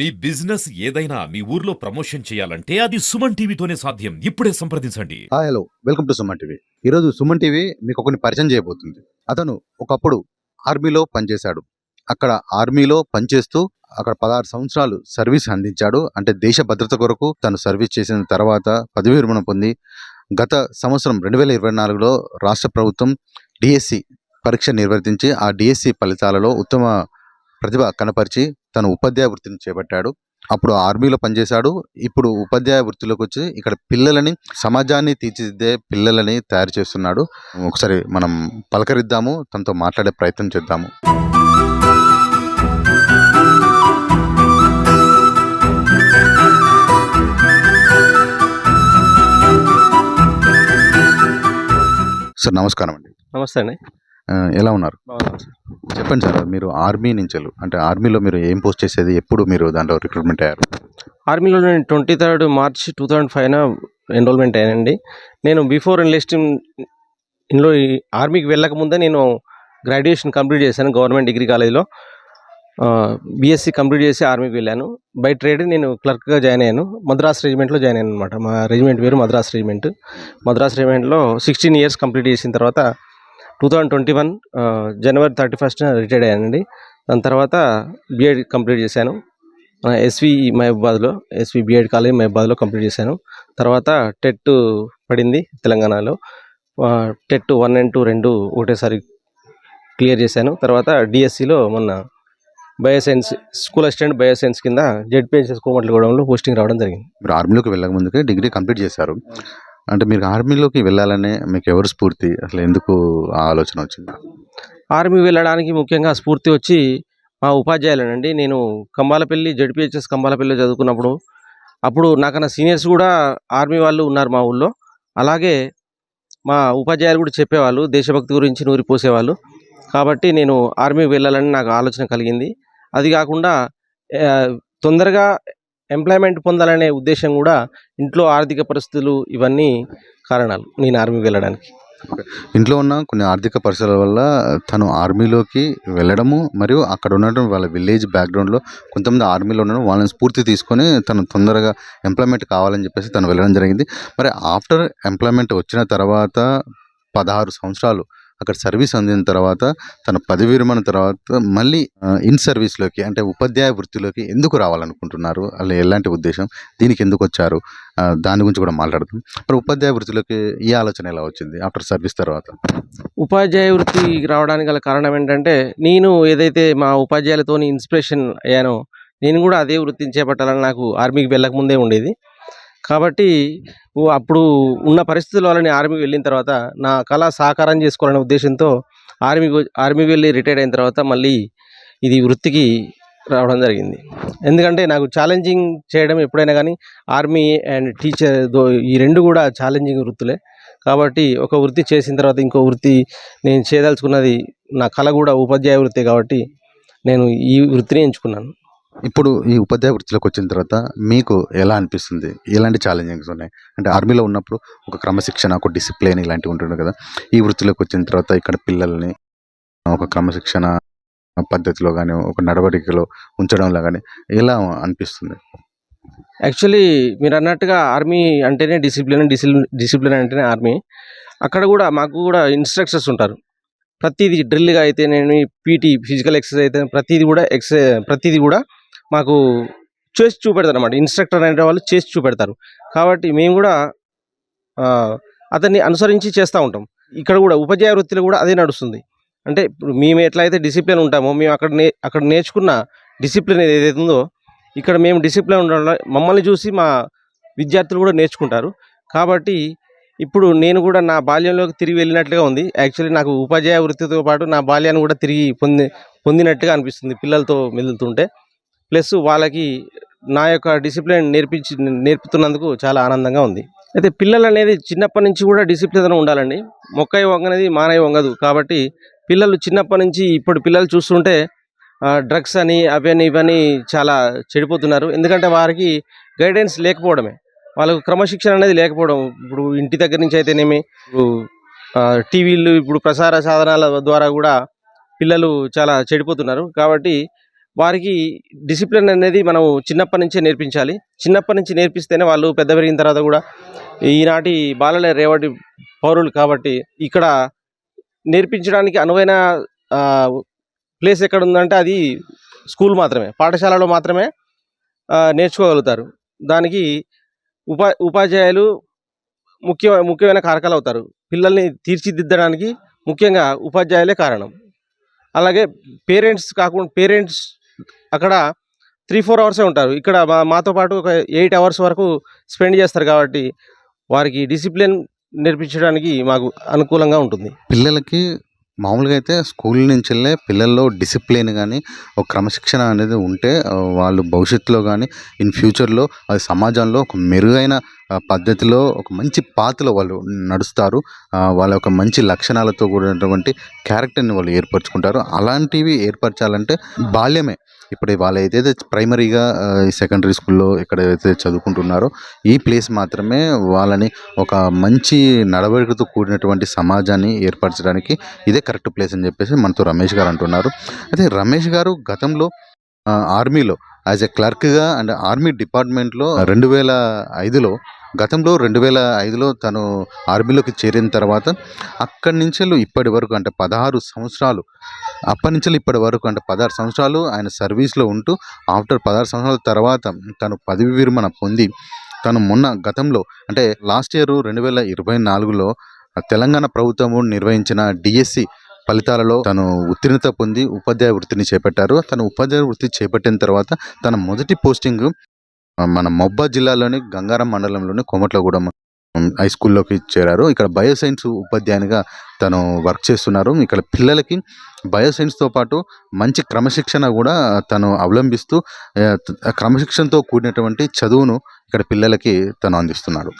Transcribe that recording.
మీ business ఏదైనా మీ ఊర్లో promotion చేయాలంటే అది సుమన్ టీవీతోనే సాధ్యం. ఇప్పుడే సంప్రదించండి. Hello, welcome to Suman TV. ఈరోజు సుమన్ టీవీ మీకు ఒకరిని పరిచయం చేయబోతుంది. అతను ఒకప్పుడు ఆర్మీలో పనిచేశాడు. అక్కడ ఆర్మీలో పనిచేస్తూ అక్కడ 16 సంవత్సరాలు సర్వీస్ అందించాడు. అంటే దేశ భద్రత కొరకు తను సర్వీస్ చేసిన తర్వాత పదవీ విరమణ పొంది గత సంవత్సరం 2024లో రాష్ట్ర ప్రభుత్వం డిఎస్సి పరీక్ష నిర్వర్తించి ఆ డిఎస్సి ఫలితాలలో ఉత్తమ ప్రతిభ కనపరిచి తను ఉపాధ్యాయ వృత్తిని చేపట్టాడు. అప్పుడు ఆర్మీలో పనిచేశాడు. ఇప్పుడు ఉపాధ్యాయ వృత్తిలోకి వచ్చి ఇక్కడ పిల్లలని, సమాజాన్ని తీర్చిదిద్దే పిల్లలని తయారు చేస్తున్నాడు. ఒకసారి మనం పలకరిద్దాము, తనతో మాట్లాడే ప్రయత్నం చేద్దాము. సార్ నమస్కారం అండి. నమస్తే అండి. ఎలా ఉన్నారు? బాగున్నాను సార్. చెప్పండి సార్, మీరు ఆర్మీ నుంచి అంటే ఆర్మీలో మీరు ఏం పోస్ట్ చేసేది, ఎప్పుడు మీరు దాంట్లో రిక్రూట్మెంట్ అయ్యారు? ఆర్మీలో నేను 23 మార్చ్ 2005 ఎన్రోల్మెంట్ అయ్యానండి. నేను బిఫోర్ ఎన్లిస్టింగ్ ఇందులో ఈ ఆర్మీకి వెళ్ళక ముందే నేను గ్రాడ్యుయేషన్ కంప్లీట్ చేశాను గవర్నమెంట్ డిగ్రీ కాలేజ్లో. బీఎస్సీ కంప్లీట్ చేసి ఆర్మీకి వెళ్ళాను. బై ట్రేడ్ నేను క్లర్క్గా జాయిన్ అయ్యాను. మద్రాస్ రెజిమెంట్లో జాయిన్ అయ్యాను అనమాట. మా రెజిమెంట్ పేరు మద్రాస్ రెజిమెంట్. మద్రాస్ రెజిమెంట్లో 16 ఇయర్స్ కంప్లీట్ చేసిన తర్వాత 2021 జనవరి 31 రిటైర్డ్ అయ్యానండి. దాని తర్వాత బీఎడ్ కంప్లీట్ చేశాను. ఎస్వి మహబూబాద్లో, ఎస్వి బీఎడ్ కాలేజ్ మహబూబాద్లో కంప్లీట్ చేశాను. తర్వాత టెట్ పడింది తెలంగాణలో. టెట్ 1 and 2 రెండు ఒకటేసారి క్లియర్ చేశాను. తర్వాత డిఎస్సిలో మొన్న బయోసైన్స్ స్కూల్ అసిస్టెంట్ బయోసైన్స్ కింద జెడ్పీహెచ్ఎస్ కోమట్లగూడెంలో పోస్టింగ్ రావడం జరిగింది. మీరు ఆర్మీలోకి వెళ్ళక ముందుకే డిగ్రీ కంప్లీట్ చేశారు. అంటే మీరు ఆర్మీలోకి వెళ్ళాలనే మీకు ఎవరు స్ఫూర్తి, అసలు ఎందుకు ఆ ఆలోచన వచ్చింది? ఆర్మీ వెళ్ళడానికి ముఖ్యంగా స్ఫూర్తి వచ్చి మా ఉపాధ్యాయులేనండి. నేను కంబాలపల్లి జెడ్పీహెచ్ఎస్ కంబాలపల్లిలో చదువుకున్నప్పుడు అప్పుడు నాకన్నా సీనియర్స్ కూడా ఆర్మీ వాళ్ళు ఉన్నారు మా ఊళ్ళో. అలాగే మా ఉపాధ్యాయులు కూడా చెప్పేవాళ్ళు, దేశభక్తి గురించి నూరిపోసేవాళ్ళు. కాబట్టి నేను ఆర్మీకి వెళ్ళాలని నాకు ఆలోచన కలిగింది. అది కాకుండా తొందరగా ఎంప్లాయ్మెంట్ పొందాలనే ఉద్దేశం కూడా, ఇంట్లో ఆర్థిక పరిస్థితులు ఇవన్నీ కారణాలు నేను ఆర్మీకి వెళ్ళడానికి. ఇంట్లో ఉన్న కొన్ని ఆర్థిక పరిస్థితుల వల్ల తను ఆర్మీలోకి వెళ్ళడము, మరియు అక్కడ ఉండడం వాళ్ళ విలేజ్ బ్యాక్గ్రౌండ్లో కొంతమంది ఆర్మీలో ఉండడం, వాళ్ళని స్ఫూర్తి తీసుకొని తను తొందరగా ఎంప్లాయ్మెంట్ కావాలని చెప్పేసి తను వెళ్ళడం జరిగింది. మరి ఆఫ్టర్ ఎంప్లాయ్మెంట్ వచ్చిన తర్వాత 16 సంవత్సరాలు అక్కడ సర్వీస్ అందిన తర్వాత తన పదవి విరమణ తర్వాత మళ్ళీ ఇన్ సర్వీస్లోకి, అంటే ఉపాధ్యాయ వృత్తిలోకి ఎందుకు రావాలనుకుంటున్నారు? అలా ఎలాంటి ఉద్దేశం, దీనికి ఎందుకు వచ్చారు, దాని గురించి కూడా మాట్లాడదాం. మరి ఉపాధ్యాయ వృత్తిలోకి ఈ ఆలోచన ఎలా వచ్చింది ఆఫ్టర్ సర్వీస్ తర్వాత? ఉపాధ్యాయ వృత్తికి రావడానికి గల కారణం ఏంటంటే, నేను ఏదైతే మా ఉపాధ్యాయులతో ఇన్స్పిరేషన్ అయ్యానో, నేను కూడా అదే వృత్తిని చేపట్టాలని నాకు ఆర్మీకి వెళ్ళకముందే ఉండేది. కాబట్టి అప్పుడు ఉన్న పరిస్థితుల వల్ల ఆర్మీకి వెళ్ళిన తర్వాత నా కళ సాకారం చేసుకోవాలనే ఉద్దేశంతో ఆర్మీకి వెళ్ళి రిటైర్డ్ అయిన తర్వాత మళ్ళీ ఇది వృత్తికి రావడం జరిగింది. ఎందుకంటే నాకు ఛాలెంజింగ్ చేయడం ఎప్పుడైనా కానీ ఆర్మీ అండ్ టీచర్ ఈ రెండు కూడా ఛాలెంజింగ్ వృత్తులే. కాబట్టి ఒక వృత్తి చేసిన తర్వాత ఇంకో వృత్తి నేను చేయదలుచుకున్నది, నా కళ కూడా ఉపాధ్యాయ వృత్తే కాబట్టి నేను ఈ వృత్తిని ఎంచుకున్నాను. ఇప్పుడు ఈ ఉపాధ్యాయ వృత్తిలోకి వచ్చిన తర్వాత మీకు ఎలా అనిపిస్తుంది? ఎలాంటి ఛాలెంజింగ్స్ ఉన్నాయి? అంటే ఆర్మీలో ఉన్నప్పుడు ఒక క్రమశిక్షణ, ఒక డిసిప్లిన్ ఇలాంటివి ఉంటుంది కదా. ఈ వృత్తిలోకి వచ్చిన తర్వాత ఇక్కడ పిల్లల్ని ఒక క్రమశిక్షణ పద్ధతిలో కానీ, ఒక నడవడికలో ఉంచడంలో కానీ ఎలా అనిపిస్తుంది? యాక్చువల్లీ మీరు అన్నట్టుగా ఆర్మీ అంటేనే డిసిప్లిన్ అంటేనే ఆర్మీ. అక్కడ కూడా మాకు కూడా ఇన్స్ట్రక్టర్స్ ఉంటారు. ప్రతిదీ డ్రిల్గా అయితేనేమి, పీటీ ఫిజికల్ ఎక్సర్సైజ్ అయితే ప్రతిదీ కూడా మాకు చేసి చూపెడతారు అన్నమాట. ఇన్స్ట్రక్టర్ అనే వాళ్ళు చేసి చూపెడతారు. కాబట్టి మేము కూడా అతన్ని అనుసరించి చేస్తూ ఉంటాం. ఇక్కడ కూడా ఉపాధ్యాయ వృత్తిలో కూడా అదే నడుస్తుంది. అంటే ఇప్పుడు మేము ఎట్లయితే డిసిప్లిన్ ఉంటామో, మేము అక్కడ నేర్చుకున్న డిసిప్లిన్ ఏదైతే ఉందో, ఇక్కడ మేము డిసిప్లిన్ ఉండడం మమ్మల్ని చూసి మా విద్యార్థులు కూడా నేర్చుకుంటారు. కాబట్టి ఇప్పుడు నేను కూడా నా బాల్యంలోకి తిరిగి వెళ్ళినట్లుగా ఉంది. యాక్చువల్లీ నాకు ఉపాధ్యాయ వృత్తితో పాటు నా బాల్యాన్ని కూడా తిరిగి పొందినట్టుగా అనిపిస్తుంది పిల్లలతో మెదులుతుంటే. ప్లస్ వాళ్ళకి నా యొక్క డిసిప్లిన్ నేర్పుతున్నందుకు చాలా ఆనందంగా ఉంది. అయితే పిల్లలు అనేది చిన్నప్పటి నుంచి కూడా డిసిప్లిన్ ఉండాలండి. మొక్కై వంగనేది మానై వంగదు. కాబట్టి పిల్లలు చిన్నప్పటి నుంచి, ఇప్పుడు పిల్లలు చూస్తుంటే డ్రగ్స్ అని అవని ఇవన్నీ చాలా చెడిపోతున్నారు. ఎందుకంటే వారికి గైడెన్స్ లేకపోవడమే, వాళ్ళకు క్రమశిక్షణ అనేది లేకపోవడం. ఇప్పుడు ఇంటి దగ్గర నుంచి అయితేనేమి, ఇప్పుడు టీవీలు, ఇప్పుడు ప్రసార సాధనాల ద్వారా కూడా పిల్లలు చాలా చెడిపోతున్నారు. కాబట్టి వారికి డిసిప్లిన్ అనేది మనం చిన్నప్పటి నుంచే నేర్పించాలి. చిన్నప్పటి నుంచి నేర్పిస్తేనే వాళ్ళు పెద్ద పెరిగిన తర్వాత కూడా ఈనాటి బాలల రేవటి పౌరులు కాబట్టి ఇక్కడ నేర్పించడానికి అనువైన ప్లేస్ ఎక్కడ ఉందంటే అది స్కూల్ మాత్రమే, పాఠశాలలో మాత్రమే నేర్చుకోగలుగుతారు. దానికి ఉపాధ్యాయులు ముఖ్యమైన కారకాలు అవుతారు. పిల్లల్ని తీర్చిదిద్దడానికి ముఖ్యంగా ఉపాధ్యాయులే కారణం. అలాగే పేరెంట్స్ అక్కడ 3-4 అవర్సే ఉంటారు. ఇక్కడ మాతో పాటు ఒక 8 అవర్స్ వరకు స్పెండ్ చేస్తారు కాబట్టి వారికి డిసిప్లిన్ నేర్పించడానికి మాకు అనుకూలంగా ఉంటుంది. పిల్లలకి మామూలుగా అయితే స్కూల్ నుంచి వెళ్ళే పిల్లల్లో డిసిప్లిన్ కానీ ఒక క్రమశిక్షణ అనేది ఉంటే వాళ్ళు భవిష్యత్తులో కానీ ఇన్ ఫ్యూచర్లో అది సమాజంలో ఒక మెరుగైన పద్ధతిలో ఒక మంచి పాత్రలో వాళ్ళు నడుస్తారు. వాళ్ళ యొక్క మంచి లక్షణాలతో కూడినటువంటి క్యారెక్టర్ని వాళ్ళు ఏర్పరచుకుంటారు. అలాంటివి ఏర్పరచాలంటే బాల్యమే. ఇప్పుడు వాళ్ళు ఏదైతే ప్రైమరీగా సెకండరీ స్కూల్లో ఎక్కడైతే చదువుకుంటున్నారో ఈ ప్లేస్ మాత్రమే వాళ్ళని ఒక మంచి నడవడికతో కూడినటువంటి సమాజాన్ని ఏర్పరచడానికి ఇదే కరెక్ట్ ప్లేస్ అని చెప్పేసి మనతో రమేష్ గారు అంటున్నారు. అయితే రమేష్ గారు గతంలో ఆర్మీలో యాజ్ ఎ క్లర్క్గా అండ్ ఆర్మీ డిపార్ట్మెంట్లో 2005లో తను ఆర్మీలోకి చేరిన తర్వాత అక్కడి నుంచి ఇప్పటి వరకు అంటే 16 సంవత్సరాలు అప్పటి నుంచి ఇప్పటి వరకు అంటే 16 సంవత్సరాలు ఆయన సర్వీస్లో ఉంటూ ఆఫ్టర్ 16 సంవత్సరాల తర్వాత తను పదవి విరమణ పొంది తను గతంలో అంటే లాస్ట్ ఇయర్ 2024లో తెలంగాణ ప్రభుత్వము నిర్వహించిన డిఎస్సి ఫలితాలలో తను ఉత్తీర్ణత పొంది ఉపాధ్యాయ వృత్తిని చేపట్టారు. తను ఉపాధ్యాయ వృత్తి చేపట్టిన తర్వాత తన మొదటి పోస్టింగ్ మన మహబూబాబాద్ జిల్లాలోని గంగారం మండలంలోని కోమట్లగూడెం హై స్కూల్లోకి చేరారు. ఇక్కడ బయోసైన్స్ ఉపాధ్యాయునిగా తను వర్క్ చేస్తున్నారు. ఇక్కడ పిల్లలకి బయోసైన్స్తో పాటు మంచి క్రమశిక్షణ కూడా తను అవలంబిస్తూ క్రమశిక్షణతో కూడినటువంటి చదువును ఇక్కడ పిల్లలకి తను అందిస్తున్నాడు.